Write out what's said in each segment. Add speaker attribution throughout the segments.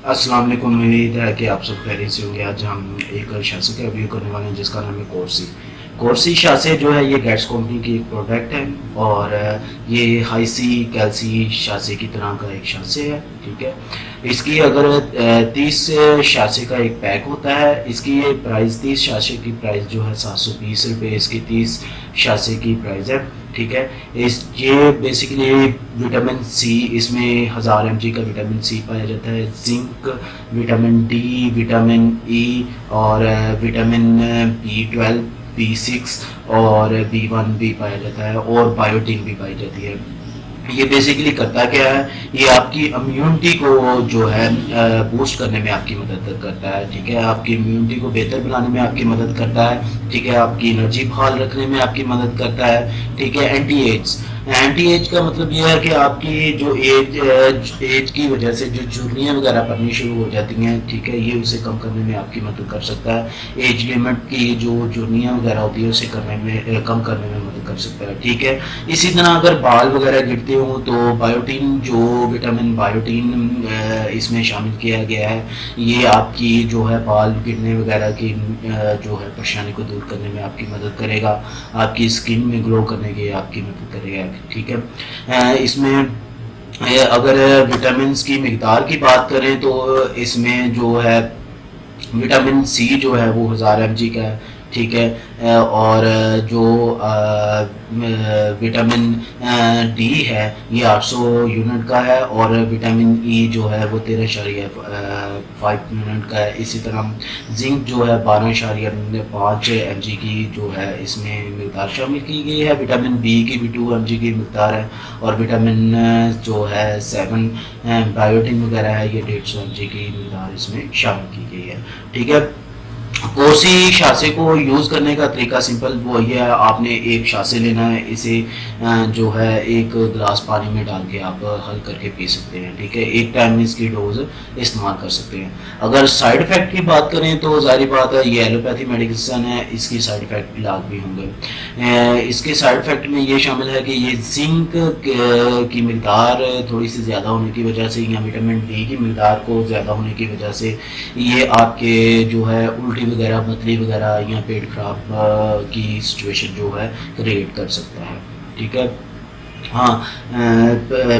Speaker 1: السلام علیکم، امید ہے کہ آپ سب خیریت سے ہوں گے۔ آج ہم ایک شاسے کا ریویو کرنے والے ہیں جس کا نام ہے کورسی شاسے جو ہے یہ گیٹس کمپنی کی ایک پروڈکٹ ہے، اور یہ ہائی سی کیلسی شاسے کی طرح کا ایک شاسے ہے، ٹھیک ہے۔ اس کی اگر 30 شاسے کا ایک پیک ہوتا ہے، اس کی یہ پرائز 30 شاسے کی پرائز جو ہے 720 روپے اس کی 30 شاسے کی پرائز ہے، ٹھیک ہے۔ یہ بیسیکلی وٹامن سی، اس میں 1000 mg کا وٹامن سی پایا جاتا ہے، zinc, vitamin D, vitamin E, اور وٹامن B12، B6 اور B1 بھی پایا جاتا ہے، اور بایوٹین بھی پائی جاتی ہے۔ یہ بیسیکلی کرتا کیا ہے، یہ آپ کی امیونٹی کو جو ہے بوسٹ کرنے میں آپ کی مدد کرتا ہے، ٹھیک ہے۔ آپ کی امیونٹی کو بہتر بنانے میں آپ کی مدد کرتا ہے، ٹھیک ہے۔ آپ کی انرجی بحال رکھنے میں آپ کی مدد کرتا ہے، ٹھیک ہے۔ اینٹی ایج کا مطلب یہ ہے کہ آپ کی جو ایج کی وجہ سے جو جرنیاں وغیرہ پڑنی شروع ہو جاتی ہیں، ٹھیک ہے، یہ اسے کم کرنے میں آپ کی مدد کر سکتا ہے۔ ایج لمٹ کی جو جرنیاں وغیرہ ہوتی ہے اسے کم کرنے میں مدد کر سکتا ہے، ٹھیک ہے۔ اسی طرح اگر بال وغیرہ گرتے ہوں تو بایوٹین، جو وٹامن بایوٹین اس میں شامل کیا گیا ہے، یہ آپ کی جو ہے بال گرنے وغیرہ کی جو ہے پریشانی کو دور کرنے میں آپ کی مدد کرے گا، آپ کی اسکن میں گلو کرنے کی آپ کی مدد کرے گا، ٹھیک ہے۔ اس میں اگر وٹامنس کی مقدار کی بات کریں تو اس میں جو ہے وٹامن سی جو ہے وہ 1000 mg کا ہے، ٹھیک ہے۔ اور جو وٹامن ڈی ہے یہ 800 یونٹ کا ہے، اور وٹامن ای جو ہے وہ 13.5 یونٹ کا ہے۔ اسی طرح زنک جو ہے 12.5 mg کی جو ہے اس میں مقدار شامل کی گئی ہے۔ وٹامن بی کی بھی 2 mg کی مقدار ہے، اور وٹامن جو ہے 7 بایوٹین وغیرہ ہے، یہ 150 mg کی مقدار اس میں شامل کی گئی ہے، ٹھیک ہے۔ کورسی شاسے کو یوز کرنے کا طریقہ سمپل وہ یہ ہے، آپ نے ایک شاسے لینا ہے، اسے جو ہے ایک گلاس پانی میں ڈال کے آپ حل کر کے پی سکتے ہیں، ٹھیک ہے۔ ایک ٹائم میں اس کی ڈوز استعمال کر سکتے ہیں۔ اگر سائڈ افیکٹ کی بات کریں تو ظاہری بات ہے یہ ایلوپیتھی میڈیسن ہے، اس کی سائڈ افیکٹ علاج بھی ہوں گے۔ اس کے سائڈ افیکٹ میں یہ شامل ہے کہ یہ زنک کی مقدار تھوڑی سی زیادہ ہونے کی وجہ سے، یا وٹامن ڈی کی مقدار کو زیادہ ہونے کی وجہ سے یہ آپ کے جو ہے الٹی وغیرہ، بتلی وغیرہ یا پیٹ خراب کی سچویشن جو ہے کریٹ کر سکتا ہے، ٹھیک ہے۔ ہاں،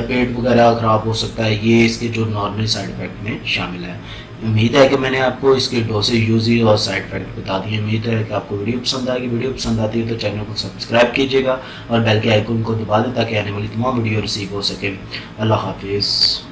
Speaker 1: پیٹ وغیرہ خراب ہو سکتا ہے، یہ اس کے جو نارمل سائڈ افیکٹ میں شامل ہے۔ امید ہے کہ میں نے آپ کو اس کے ڈوزیج، یوزیج اور سائڈ افیکٹ بتا دیے۔ امید ہے کہ آپ کو ویڈیو پسند آئے گی۔ ویڈیو پسند آتی ہے تو چینل کو سبسکرائب کیجیے گا اور بیل کے آئیکن کو دبا دیں تاکہ آنے والی تمام ویڈیو ریسیو ہو سکے۔ اللہ حافظ۔